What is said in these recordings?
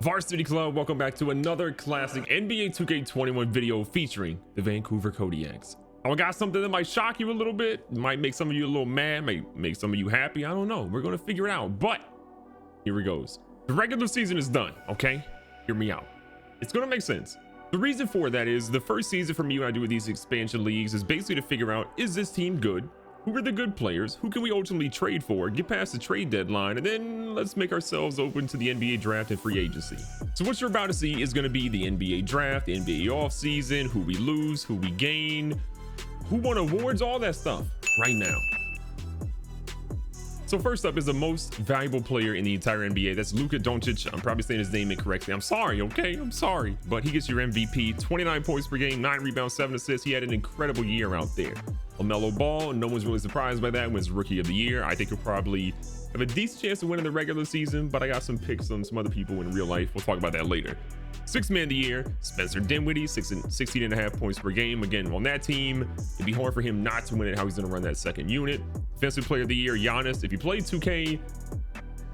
Varsity Club, welcome back to another classic NBA 2K21 video featuring the Vancouver Kodiaks. I got something that might shock you a little bit, might make some of you a little mad, might make some of you happy. I don't know. We're going to figure it out, but here it goes. The regular season is done, okay? Hear me out. It's going to make sense. The reason for that is the first season for me when I do these expansion leagues is basically to figure out, is this team good? Who are the good players? Who can we ultimately trade for? Get past the trade deadline, and then let's make ourselves open to the NBA draft and free agency. So what you're about to see is going to be the NBA draft, the NBA offseason, who we lose, who we gain, who won awards, all that stuff right now. So first up is the most valuable player in the entire NBA. That's Luka Doncic. I'm probably saying his name incorrectly. I'm sorry, okay? I'm sorry. But he gets your MVP, 29 points per game, 9 rebounds, 7 assists. He had an incredible year out there. LaMelo Ball, no one's really surprised by that, wins Rookie of the Year. I think he'll probably have a decent chance to win in the regular season, but I got some picks on some other people in real life. We'll talk about that later. Sixth Man of the Year, Spencer Dinwiddie, 16.5 points per game. Again, on that team, it'd be hard for him not to win it, how he's going to run that second unit. Defensive Player of the Year, Giannis. If you play 2K,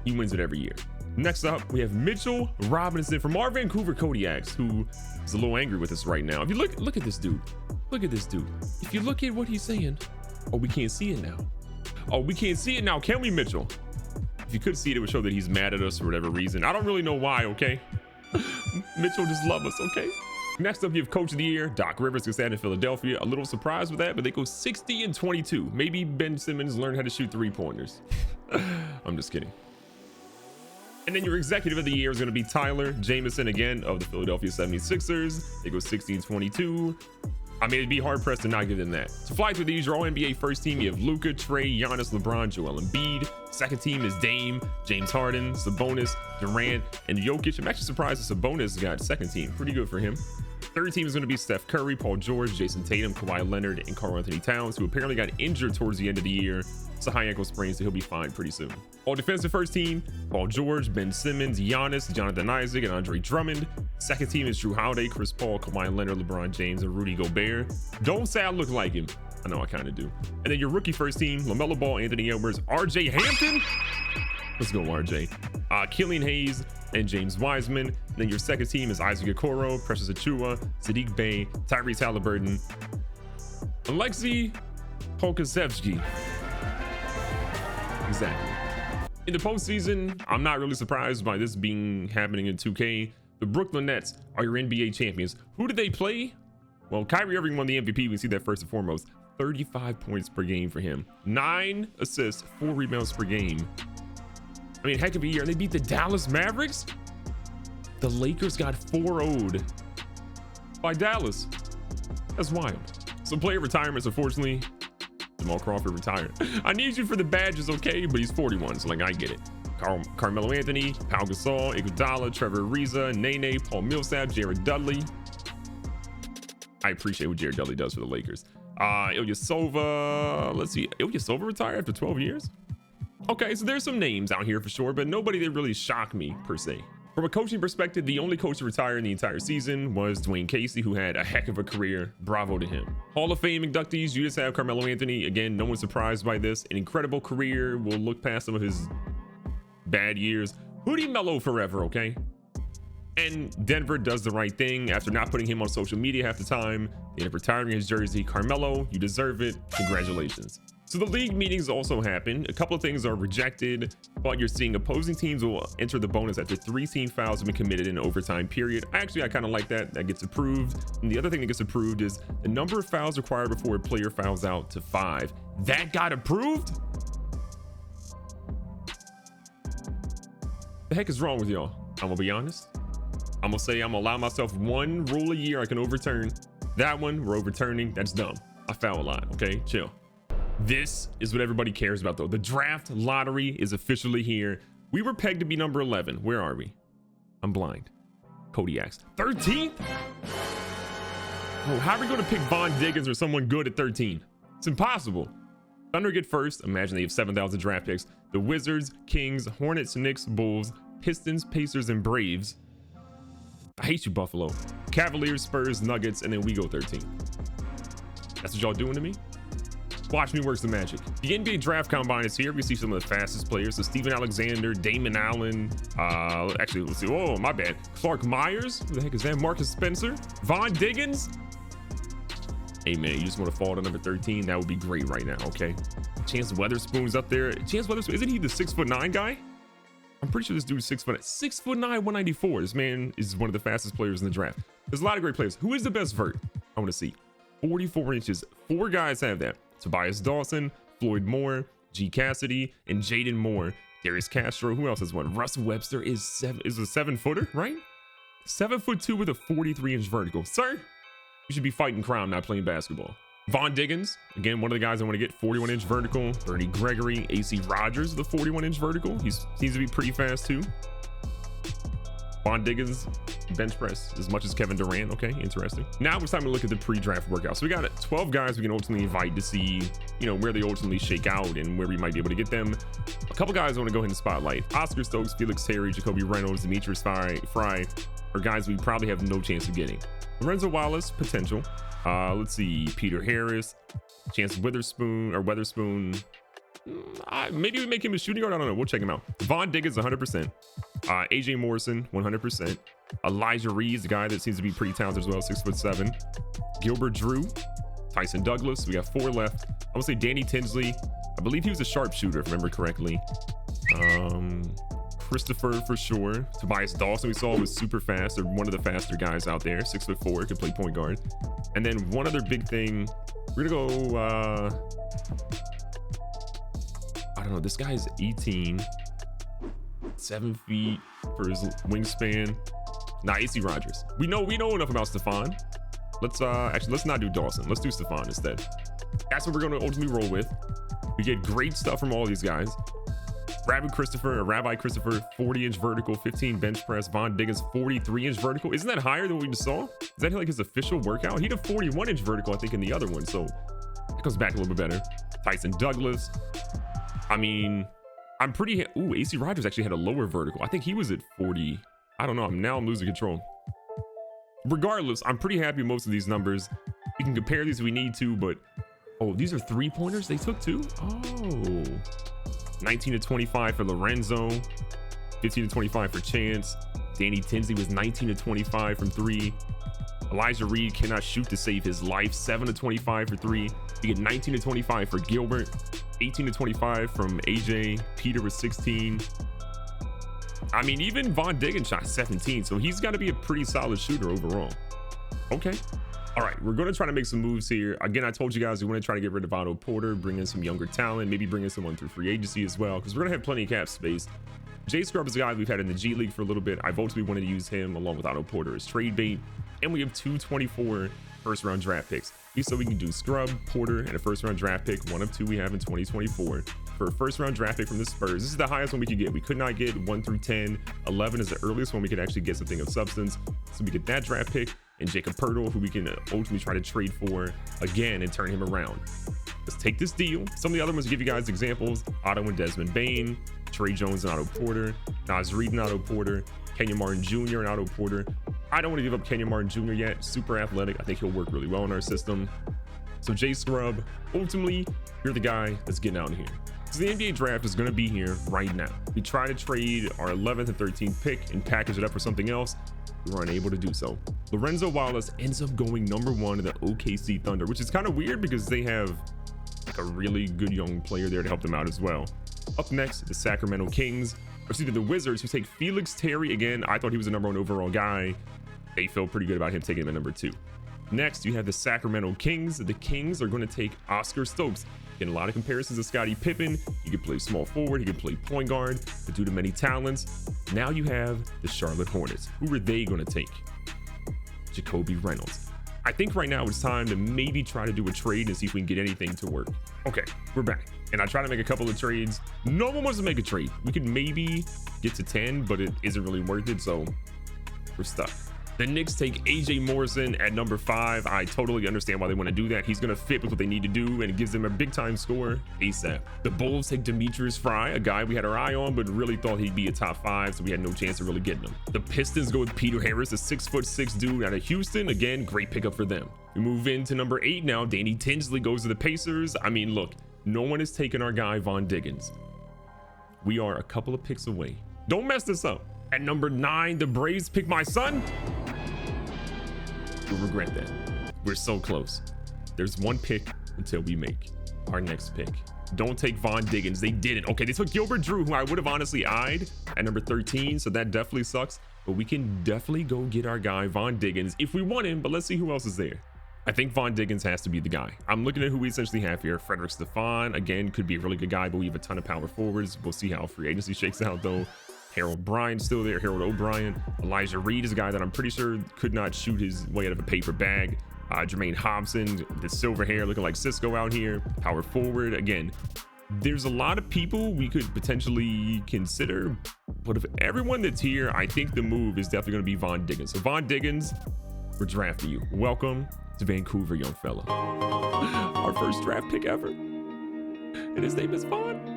he wins it every year. Next up, we have Mitchell Robinson from our Vancouver Kodiaks, who is a little angry with us right now. If you look at this dude. Look at this dude. If you look at what he's saying, oh, we can't see it now. Oh, we can't see it now, can we, Mitchell? If you could see it, it would show that he's mad at us for whatever reason. I don't really know why, okay? Mitchell just love us, okay? Next up, you have Coach of the Year, Doc Rivers, gets that in Philadelphia. A little surprised with that, but they go 60 and 22. Maybe Ben Simmons learned how to shoot 3-pointers. I'm just kidding. And then your Executive of the Year is going to be Tyler Jamison, again, of the Philadelphia 76ers. They go 60 and 22. I mean, it'd be hard pressed to not give them that. To fly through these, your all NBA first team, you have Luka, Trey, Giannis, LeBron, Joel Embiid. Second team is Dame, James Harden, Sabonis, Durant, and Jokic. I'm actually surprised that Sabonis got second team. Pretty good for him. Third team is going to be Steph Curry, Paul George, Jason Tatum, Kawhi Leonard, and Karl Anthony Towns, who apparently got injured towards the end of the year. It's a high ankle sprain, so he'll be fine pretty soon. All defensive first team, Paul George, Ben Simmons, Giannis, Jonathan Isaac, and Andre Drummond. Second team is Drew Holiday, Chris Paul, Kawhi Leonard, LeBron James, and Rudy Gobert. Don't say I look like him. I know I kind of do. And then your rookie first team, LaMelo Ball, Anthony Edwards, RJ Hampton. Let's go, RJ. Killian Hayes and James Wiseman. And then your second team is Isaac Okoro, Precious Achiuwa, Sadiq Bey, Tyrese Halliburton, Alexei Pokusevski. Exactly. In the postseason, I'm not really surprised by this happening in 2K. The Brooklyn Nets are your NBA champions. Who did they play? Well, Kyrie Irving won the MVP. We see that first and foremost. 35 points per game for him. 9 assists, 4 rebounds per game. I mean, heck of a year. And they beat the Dallas Mavericks. The Lakers got 4-0'd by Dallas. That's wild. So player retirements, unfortunately. Jamal Crawford retired. I need you for the badges, okay? But he's 41, so like I get it. Carmelo Anthony, Pau Gasol, Iguodala, Trevor Ariza, Nene, Paul Millsap, Jared Dudley. I appreciate what Jared Dudley does for the Lakers. Ilyasova, let's see. Ilyasova retired after 12 years? Okay, so there's some names out here for sure, but nobody that really shocked me per se. From a coaching perspective, the only coach to retire in the entire season was Dwayne Casey, who had a heck of a career. Bravo to him. Hall of Fame inductees, you just have Carmelo Anthony. Again, no one's surprised by this. An incredible career. We'll look past some of his bad years. Hoodie Mello forever, okay? And Denver does the right thing. After not putting him on social media half the time, they end up retiring his jersey. Carmelo, you deserve it. Congratulations. So the league meetings also happen. A couple of things are rejected, but you're seeing opposing teams will enter the bonus after 3 team fouls have been committed in an overtime period. Actually, I kind of like that. That gets approved. And the other thing that gets approved is the number of fouls required before a player fouls out to 5. That got approved? The heck is wrong with y'all? I'm gonna be honest. I'm gonna say I'm gonna allow myself 1 rule a year I can overturn. That one we're overturning. That's dumb. I foul a lot. Okay, chill. This is what everybody cares about though. The draft lottery is officially here. We were pegged to be number 11. Where are we? I'm blind. Kodiaks. 13th? Oh, how are we going to pick Von Diggins or someone good at 13? It's impossible. Thunder get first. Imagine they have 7,000 draft picks. The Wizards, Kings, Hornets, Knicks, Bulls, Pistons, Pacers, and Braves. I hate you, Buffalo. Cavaliers, Spurs, Nuggets, and then we go 13. That's what y'all doing to me? Watch me works the magic. The NBA draft combine is here. We see some of the fastest players. So Steven Alexander, Damon Allen. Actually, let's see. Oh, my bad. Clark Myers. Who the heck is that? Marcus Spencer. Von Diggins. Hey, man, you just want to fall to number 13? That would be great right now, okay? Chance Weatherspoon's up there. Chance Weatherspoon, isn't he the 6'9" guy? I'm pretty sure this dude's 6'9", 194. This man is one of the fastest players in the draft. There's a lot of great players. Who is the best vert? I want to see. 44 inches. 4 guys have that. Tobias Dawson, Floyd Moore, G. Cassidy, and Jaden Moore. Darius Castro. Who else has one? Russ Webster is a 7-footer, right? 7'2" with a 43-inch vertical. Sir, you should be fighting crown, not playing basketball. Von Diggins, again, one of the guys I want to get. 41-inch vertical. Bernie Gregory, AC Rogers with a 41-inch vertical. He seems to be pretty fast too. Von Diggins, bench press as much as Kevin Durant. Okay, interesting. Now it's time to look at the pre-draft workout. So we got 12 guys we can ultimately invite to see, you know, where they ultimately shake out and where we might be able to get them. A couple guys I want to go ahead and spotlight. Oscar Stokes, Felix Terry, Jacoby Reynolds, Demetrius Fry are guys we probably have no chance of getting. Lorenzo Wallace, potential. Let's see, Peter Harris, Chance Weatherspoon. Maybe we make him a shooting guard. I don't know. We'll check him out. Von Diggins, 100%. AJ Morrison, 100%. Elijah Reed, the guy that seems to be pretty talented as well, 6'7". Gilbert Drew, Tyson Douglas. We got 4 left. I'm gonna say Danny Tinsley. I believe he was a sharpshooter, if I remember correctly. Christopher for sure. Tobias Dawson we saw was super fast, or one of the faster guys out there. 6'4", could play point guard. And then one other big thing, we're gonna go. I don't know. This guy's 18, 7 feet for his wingspan. Nah, AC Rogers. We know enough about Stephon. Let's not do Dawson. Let's do Stephon instead. That's what we're gonna ultimately roll with. We get great stuff from all these guys. Rabbi Christopher, 40-inch vertical, 15 bench press. Von Diggins, 43-inch vertical. Isn't that higher than what we just saw? Is that like his official workout? He did a 41-inch vertical, I think, in the other one. So it comes back a little bit better. Tyson Douglas. I mean, I'm pretty. Ooh, AC Rogers actually had a lower vertical. I think he was at 40. I don't know. I'm losing control. Regardless, I'm pretty happy with most of these numbers. We can compare these if we need to, but oh, these are 3-pointers they took too. Oh. 19 to 25 for Lorenzo, 15 to 25 for Chance. Danny Tinsley was 19 to 25 from 3. Elijah Reed cannot shoot to save his life. 7 to 25 for 3. You get 19 to 25 for Gilbert, 18 to 25 from AJ. Peter was 16. I mean, even Von Diggins shot 17, so he's got to be a pretty solid shooter overall. Okay. All right, we're going to try to make some moves here. Again, I told you guys we want to try to get rid of Otto Porter, bring in some younger talent, maybe bring in someone through free agency as well, because we're going to have plenty of cap space. Jay Scrub is a guy we've had in the G League for a little bit. I've ultimately wanted to use him along with Otto Porter as trade bait. And we have 224 first-round draft picks. So we can do Scrub, Porter, and a first-round draft pick, one of 2 we have in 2024. For a first-round draft pick from the Spurs, this is the highest one we could get. We could not get 1 through 10. 11 is the earliest one we could actually get something of substance. So we get that draft pick and Jacob Poeltl, who we can ultimately try to trade for again and turn him around. Let's take this deal. Some of the other ones, give you guys examples. Otto and Desmond Bane, Trey Jones and Otto Porter, Naz Reid and Otto Porter, Kenyon Martin Jr. and Otto Porter. I don't want to give up Kenyon Martin Jr. yet. Super athletic. I think he'll work really well in our system. So Jay Scrub, ultimately, you're the guy that's getting out of here. So the NBA draft is going to be here right now. We try to trade our 11th and 13th pick and package it up for something else. We were unable to do so. Lorenzo Wallace ends up going #1 in the OKC Thunder, which is kind of weird because they have like a really good young player there to help them out as well. Up next, the Sacramento Kings, or excuse me, the Wizards, who take Felix Terry. Again, I thought he was the #1 overall guy. They felt pretty good about him taking him at #2. Next, you have the Sacramento Kings. The Kings are going to take Oscar Stokes. Getting a lot of comparisons to Scottie Pippen. He could play small forward. He could play point guard. But due to many talents, now you have the Charlotte Hornets. Who are they going to take? Jacoby Reynolds. I think right now it's time to maybe try to do a trade and see if we can get anything to work. Okay, we're back. And I try to make a couple of trades. No one wants to make a trade. We could maybe get to 10, but it isn't really worth it. So we're stuck. The Knicks take AJ Morrison at number 5. I totally understand why they want to do that. He's going to fit with what they need to do, and it gives them a big time score ASAP. The Bulls take Demetrius Fry, a guy we had our eye on, but really thought he'd be a top 5, so we had no chance of really getting him. The Pistons go with Peter Harris, a 6'6" dude out of Houston. Again, great pickup for them. We move into number 8 now. Danny Tinsley goes to the Pacers. I mean, look, no one has taken our guy Von Diggins. We are a couple of picks away. Don't mess this up. At number 9, the Braves pick my son. You'll regret that. We're so close. There's one pick until we make our next pick. Don't take Von Diggins. They didn't. Okay, they took Gilbert Drew, who I would have honestly eyed at number 13, so that definitely sucks. But we can definitely go get our guy Von Diggins if we want him, but let's see who else is there. I think Von Diggins has to be the guy. I'm looking at who we essentially have here. Frederick Stephon, again, could be a really good guy, but we have a ton of power forwards. We'll see how free agency shakes out, though. Harold Bryant's still there. Harold O'Brien. Elijah Reed is a guy that I'm pretty sure could not shoot his way out of a paper bag. Jermaine Hobson, the silver hair looking like Cisco out here. Power forward. Again, there's a lot of people we could potentially consider, but of everyone that's here, I think the move is definitely going to be Von Diggins. So Von Diggins, we're drafting you. Welcome to Vancouver, young fella. Our first draft pick ever. And his name is Von.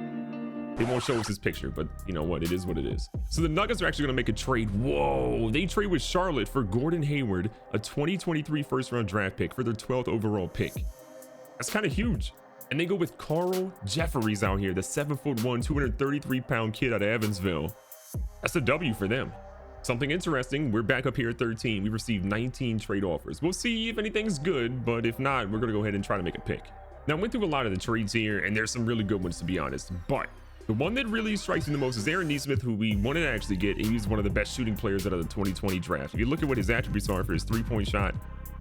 They won't show us his picture, but you know what? It is what it is. So the Nuggets are actually going to make a trade. Whoa. They trade with Charlotte for Gordon Hayward, a 2023 first round draft pick for their 12th overall pick. That's kind of huge. And they go with Carl Jeffries out here, the 7'1", 233-pound kid out of Evansville. That's a W for them. Something interesting, we're back up here at 13. We received 19 trade offers. We'll see if anything's good, but if not, we're going to go ahead and try to make a pick. Now, I went through a lot of the trades here, and there's some really good ones, to be honest, but the one that really strikes me the most is Aaron Nesmith, who we wanted to actually get. He's one of the best shooting players out of the 2020 draft. If you look at what his attributes are for his 3-point shot,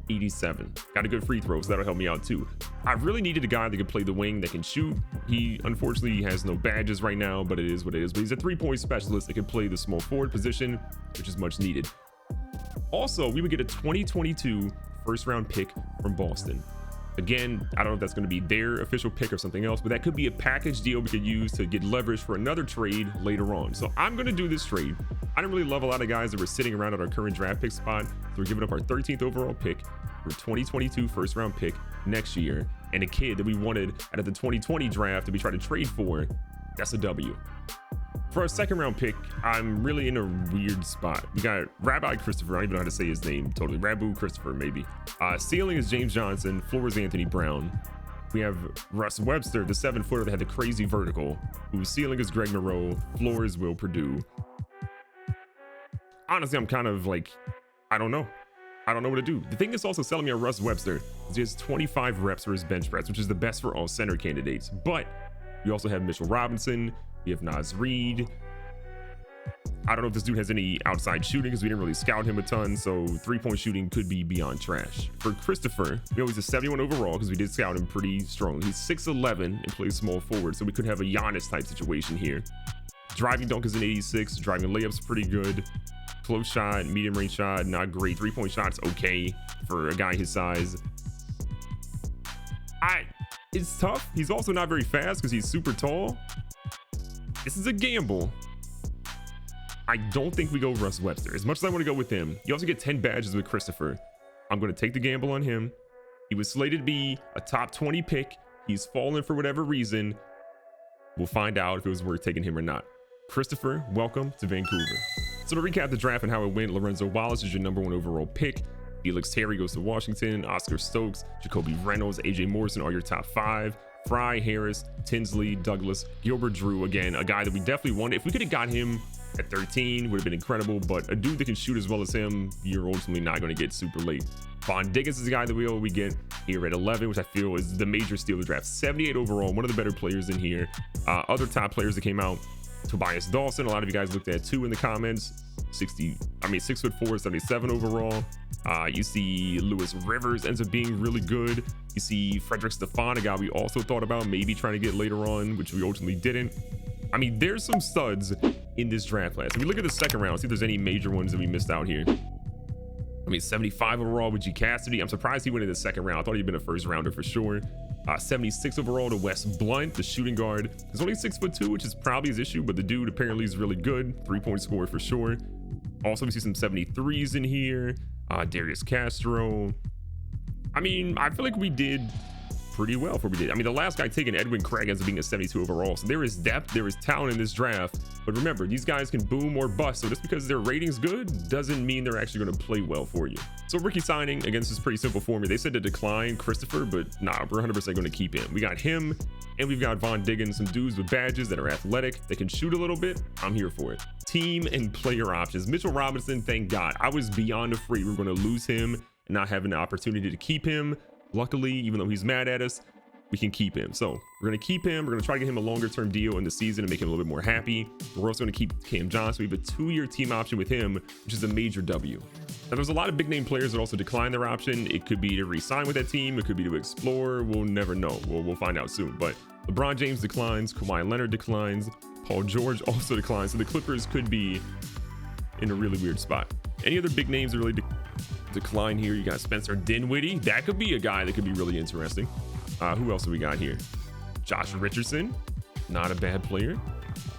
87. Got a good free throw, so that'll help me out too. I really needed a guy that could play the wing, that can shoot. He unfortunately has no badges right now, but it is what it is. But he's a 3-point specialist that can play the small forward position, which is much needed. Also, we would get a 2022 first round pick from Boston. Again, I don't know if that's going to be their official pick or something else, but that could be a package deal we could use to get leverage for another trade later on. So I'm going to do this trade. I didn't really love a lot of guys that were sitting around at our current draft pick spot. So we're giving up our 13th overall pick for 2022 first round pick next year, and a kid that we wanted out of the 2020 draft that we tried to trade for. That's a W. For our second round pick, I'm really in a weird spot. We got Rabbi Christopher. I don't even know how to say his name totally. Rabu Christopher, maybe. Ceiling is James Johnson. Floor is Anthony Brown. We have Russ Webster, the 7-footer that had the crazy vertical, whose ceiling is Greg Monroe. Floor is Will Purdue. Honestly, I'm kind of like, I don't know what to do. The thing that's also selling me on Russ Webster is he has 25 reps for his bench press, which is the best for all center candidates. But we also have Mitchell Robinson. We have Naz Reid. I don't know if this dude has any outside shooting because we didn't really scout him a ton, so 3-point shooting could be beyond trash. For Christopher, we always a 71 overall because we did scout him pretty strong. He's 6'11" and plays small forward, so we could have a Giannis type situation here. Driving dunk is an 86. Driving layups pretty good. Close shot, medium range shot, not great. 3-point shots okay for a guy his size. It's tough. He's also not very fast because he's super tall. This is a gamble. I don't think we go Russ Webster. As much as I want to go with him, you also get 10 badges with Christopher. I'm going to take the gamble on him. He was slated to be a top 20 pick. He's fallen for whatever reason. We'll find out if it was worth taking him or not. Christopher, welcome to Vancouver. So to recap the draft and how it went, Lorenzo Wallace is your #1 overall pick. Felix Terry goes to Washington. Oscar Stokes, Jacoby Reynolds, AJ Morrison are your top 5. Fry, Harris, Tinsley, Douglas, Gilbert Drew, again, a guy that we definitely wanted. If we could have got him at 13, would have been incredible, but a dude that can shoot as well as him, you're ultimately not going to get super late. Von Diggins is the guy that we get here at 11, which I feel is the major steal of the draft. 78 overall, one of the better players in here. Other top players that came out, Tobias Dawson, a lot of you guys looked at too in the comments. 6'4", 77 overall. You see Lewis Rivers ends up being really good. You see Frederick Stephon, a guy we also thought about maybe trying to get later on, which we ultimately didn't. I mean, there's some studs in this draft class. If we look at the second round, see if there's any major ones that we missed out here. I mean, 75 overall with G Cassidy. I'm surprised he went in the second round. I thought he'd been a first rounder for sure. 76 overall to Wes Blunt, the shooting guard. He's only 6'2", which is probably his issue, but the dude apparently is really good. 3-point scorer for sure. Also, we see some 73s in here. Darius Castro. I mean, I feel like we did pretty well for what we did. I mean, the last guy taken, Edwin Craig, ends up being a 72 overall. So there is depth, there is talent in this draft. But remember, these guys can boom or bust. So just because their rating's good doesn't mean they're actually going to play well for you. So rookie signing against this pretty simple formula. They said to decline Christopher, but nah, we're 100% going to keep him. We got him, and we've got Von Diggins, some dudes with badges that are athletic, that can shoot a little bit. I'm here for it. Team and player options. Mitchell Robinson, thank God. I was beyond afraid we were going to lose him and not having the opportunity to keep him. Luckily, even though he's mad at us, we can keep him. So we're going to keep him. We're going to try to get him a longer term deal in the season and make him a little bit more happy. We're also going to keep Cam Johnson. We have a 2-year team option with him, which is a major W. Now, there's a lot of big name players that also decline their option. It could be to re-sign with that team. It could be to explore. We'll never know. We'll find out soon. But LeBron James declines. Kawhi Leonard declines. Paul George also declines. So the Clippers could be in a really weird spot. Any other big names that really decline here? You got Spencer Dinwiddie. That could be a guy that could be really interesting. Who else do we got here? Josh Richardson, not a bad player.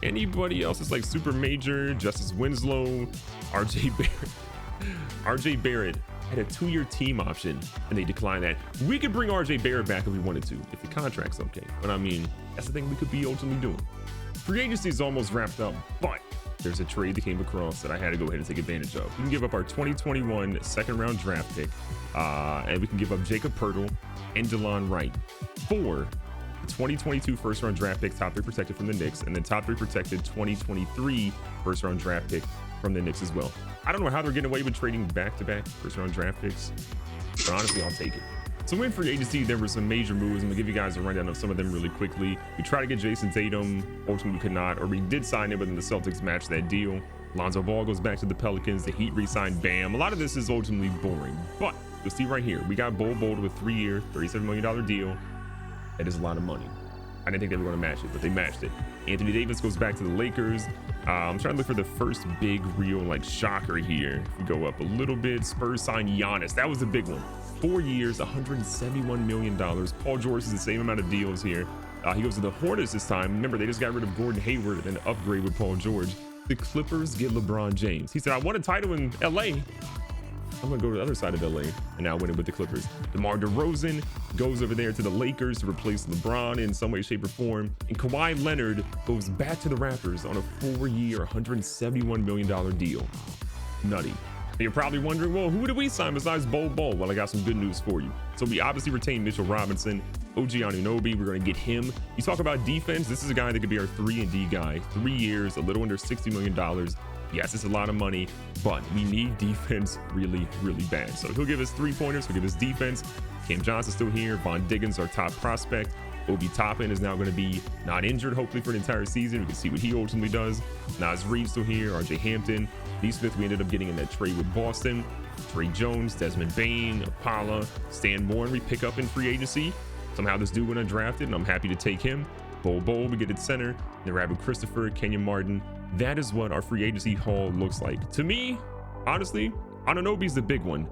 Anybody else is like super major? Justice Winslow, RJ Barrett. RJ Barrett had a 2-year team option and they declined that. We could bring RJ Barrett back if we wanted to, if the contract's okay. But I mean, that's the thing we could be ultimately doing. Free agency is almost wrapped up, but there's a trade that came across that I had to go ahead and take advantage of. We can give up our 2021 second-round draft pick, and we can give up Jacob Poeltl and DeLon Wright for the 2022 first-round draft pick, top 3 protected from the Knicks, and then top 3 protected 2023 first-round draft pick from the Knicks as well. I don't know how they're getting away with trading back-to-back first-round draft picks, but honestly, I'll take it. So in free agency, there were some major moves. I'm gonna give you guys a rundown of some of them really quickly. We tried to get Jason Tatum, ultimately we could not, or we did sign him, but then the Celtics matched that deal. Lonzo Ball goes back to the Pelicans. The Heat re-signed Bam. A lot of this is ultimately boring, but you'll see right here, we got Bol Bol with a 3-year, $37 million deal. That is a lot of money. I didn't think they were going to match it, but they matched it. Anthony Davis goes back to the Lakers. I'm trying to look for the first big real like shocker here. If we go up a little bit, Spurs signed Giannis. That was a big one. 4 years, $171 million. Paul George is the same amount of deals here. He goes to the Hornets this time. Remember, they just got rid of Gordon Hayward and upgrade with Paul George. The Clippers get LeBron James. He said, I won a title in LA. I'm gonna go to the other side of LA and now win it with the Clippers. DeMar DeRozan goes over there to the Lakers to replace LeBron in some way, shape, or form. And Kawhi Leonard goes back to the Raptors on a 4-year, $171 million deal. Nutty. You're probably wondering, well, who did we sign besides Bol Bol? Well, I got some good news for you. So we obviously retained Mitchell Robinson, OG Anunoby. We're going to get him. You talk about defense. This is a guy that could be our 3-and-D guy. 3 years, a little under $60 million. Yes, it's a lot of money, but we need defense really, really bad. So he'll give us 3-pointers. He'll give us defense. Cam Johnson's still here. Von Diggins, our top prospect. Obi Toppin is now going to be not injured, hopefully, for an entire season. We can see what he ultimately does. Nas Reed still here. RJ Hampton. Smith, we ended up getting in that trade with Boston. Trey Jones, Desmond Bane, Apala, Stan Warren we pick up in free agency. Somehow this dude went undrafted, and I'm happy to take him. Bol Bol, we get at center. Then Rabbit Christopher, Kenyon Martin. That is what our free agency haul looks like. To me, honestly, Anunoby's the big one.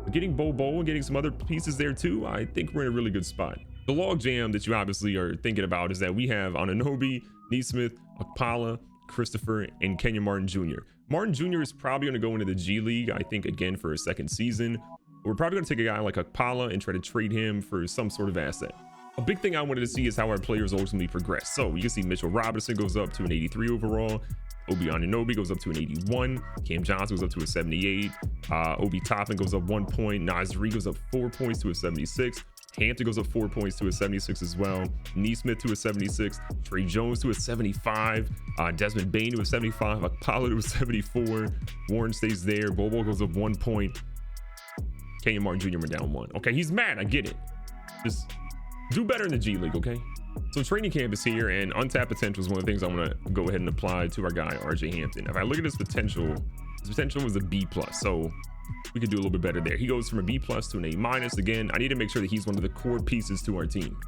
But getting Bol Bol and getting some other pieces there too, I think we're in a really good spot. The log jam that you obviously are thinking about is that we have Anunoby, Nesmith, Apala, Christopher, and Kenyon Martin Jr. Martin Jr. is probably going to go into the G League, I think, again for a second season. We're probably going to take a guy like Apala and try to trade him for some sort of asset. A big thing I wanted to see is how our players ultimately progress. So you can see Mitchell Robinson goes up to an 83 overall. Obi Anunoby goes up to an 81. Cam Johnson goes up to a 78. Obi Toppin goes up 1 point. Nas Reed goes up 4 points to a 76. Hampton goes up 4 points to a 76 as well. Nesmith to a 76. Trey Jones to a 75. Desmond Bane to a 75. Apollo to a 74. Warren stays there. Bobo goes up 1 point. Kenyon Martin Jr. went down 1. Okay, he's mad. I get it. Just do better in the G League, okay? So training camp is here, and untapped potential is one of the things I want to go ahead and apply to our guy, RJ Hampton. If I look at his potential was a B+. So we could do a little bit better there. He goes from a B+ to an A-. Again, I need to make sure that he's one of the core pieces to our team.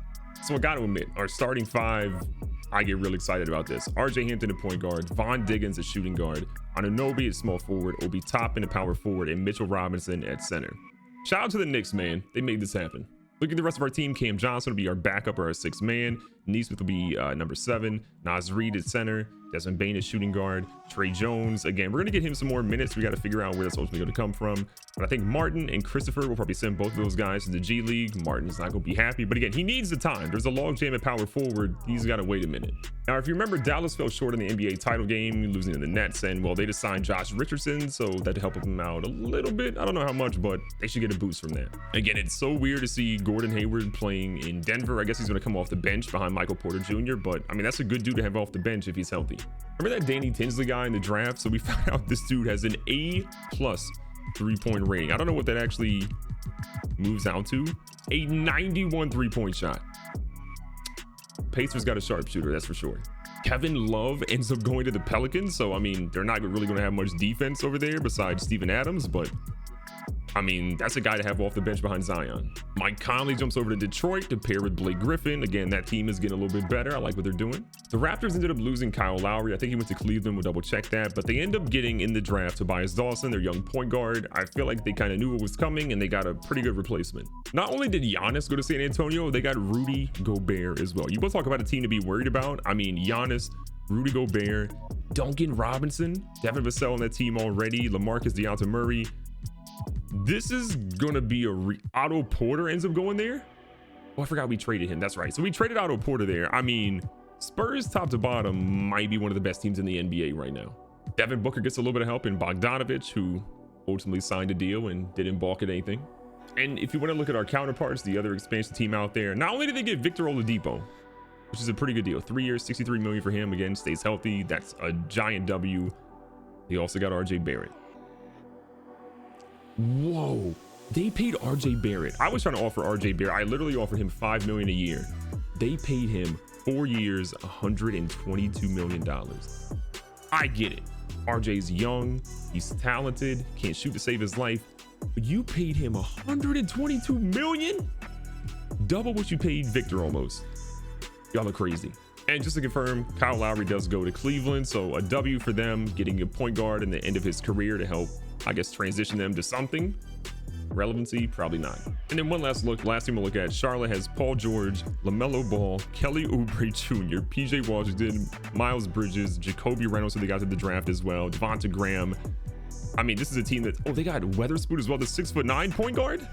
So I got to admit, our starting 5, I get real excited about this. RJ Hampton at point guard, Von Diggins at shooting guard, Anunoby at small forward, Obi Toppin at power forward, and Mitchell Robinson at center. Shout out to the Knicks, man. They made this happen. Look at the rest of our team. Cam Johnson will be our backup or our 6th man. Nesmith will be number 7. Nas Reed at center. Desmond Bain is shooting guard. Trey Jones, again, we're going to get him some more minutes. We got to figure out where that's ultimately going to come from. But I think Martin and Christopher will probably send both of those guys to the G League. Martin's not going to be happy, but again, he needs the time. There's a logjam at power forward. He's got to wait a minute. Now, if you remember, Dallas fell short in the NBA title game, losing to the Nets, and well, they just signed Josh Richardson, so that helped them out a little bit. I don't know how much, but they should get a boost from that. Again, it's so weird to see Gordon Hayward playing in Denver. I guess he's going to come off the bench behind Michael Porter Jr., but I mean, that's a good dude to have off the bench if he's healthy. Remember that Danny Tinsley guy in the draft? So we found out this dude has an A+ 3-point rating. I don't know what that actually moves out to. A 91 3-point shot. Pacers got a sharpshooter, that's for sure. Kevin Love ends up going to the Pelicans, so I mean, they're not really going to have much defense over there besides Steven Adams, but I mean, that's a guy to have off the bench behind Zion. Mike Conley jumps over to Detroit to pair with Blake Griffin. Again, that team is getting a little bit better. I like what they're doing. The Raptors ended up losing Kyle Lowry. I think he went to Cleveland. We'll double check that. But they end up getting in the draft Tobias Dawson, their young point guard. I feel like they kind of knew what was coming and they got a pretty good replacement. Not only did Giannis go to San Antonio, they got Rudy Gobert as well. You both talk about a team to be worried about. I mean, Giannis, Rudy Gobert, Duncan Robinson, Devin Vassell on that team already, LaMarcus Dejounte Murray. This is gonna be Otto Porter ends up going there. Oh, I forgot we traded him. That's right. So we traded Otto Porter there. I mean, Spurs top to bottom might be one of the best teams in the NBA right now. Devin Booker gets a little bit of help in Bogdanovich, who ultimately signed a deal and didn't balk at anything. And if you want to look at our counterparts, the other expansion team out there, not only did they get Victor Oladipo, which is a pretty good deal, 3 years, $63 million for him. Again, stays healthy. That's a giant W. They also got RJ Barrett. Whoa, they paid RJ Barrett. I was trying to offer RJ Barrett. I literally offered him $5 million a year. They paid him 4 years, $122 million. I get it. RJ's young, he's talented, can't shoot to save his life, but you paid him $122 million? Double what you paid Victor almost. Y'all are crazy. And just to confirm, Kyle Lowry does go to Cleveland, so a W for them, getting a point guard in the end of his career to help, I guess, transition them to something. Relevancy, probably not. And then one last look, last thing we'll look at, Charlotte has Paul George, LaMelo Ball, Kelly Oubre Jr., PJ Washington, Miles Bridges, Jacoby Reynolds, who they got to the draft as well, Devonta Graham. I mean, this is a team that, oh, they got Weatherspoon as well, the 6'9" point guard.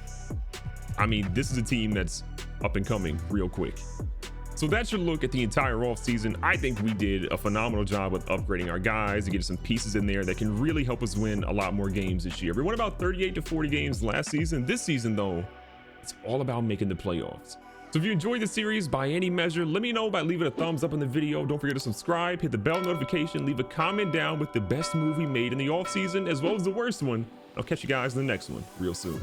I mean, this is a team that's up and coming real quick. So that's your look at the entire offseason. I think we did a phenomenal job with upgrading our guys to get some pieces in there that can really help us win a lot more games this year. We won about 38 to 40 games last season. This season, though, it's all about making the playoffs. So if you enjoyed the series by any measure, let me know by leaving a thumbs up on the video. Don't forget to subscribe, hit the bell notification, leave a comment down with the best movie made in the offseason, as well as the worst one. I'll catch you guys in the next one real soon.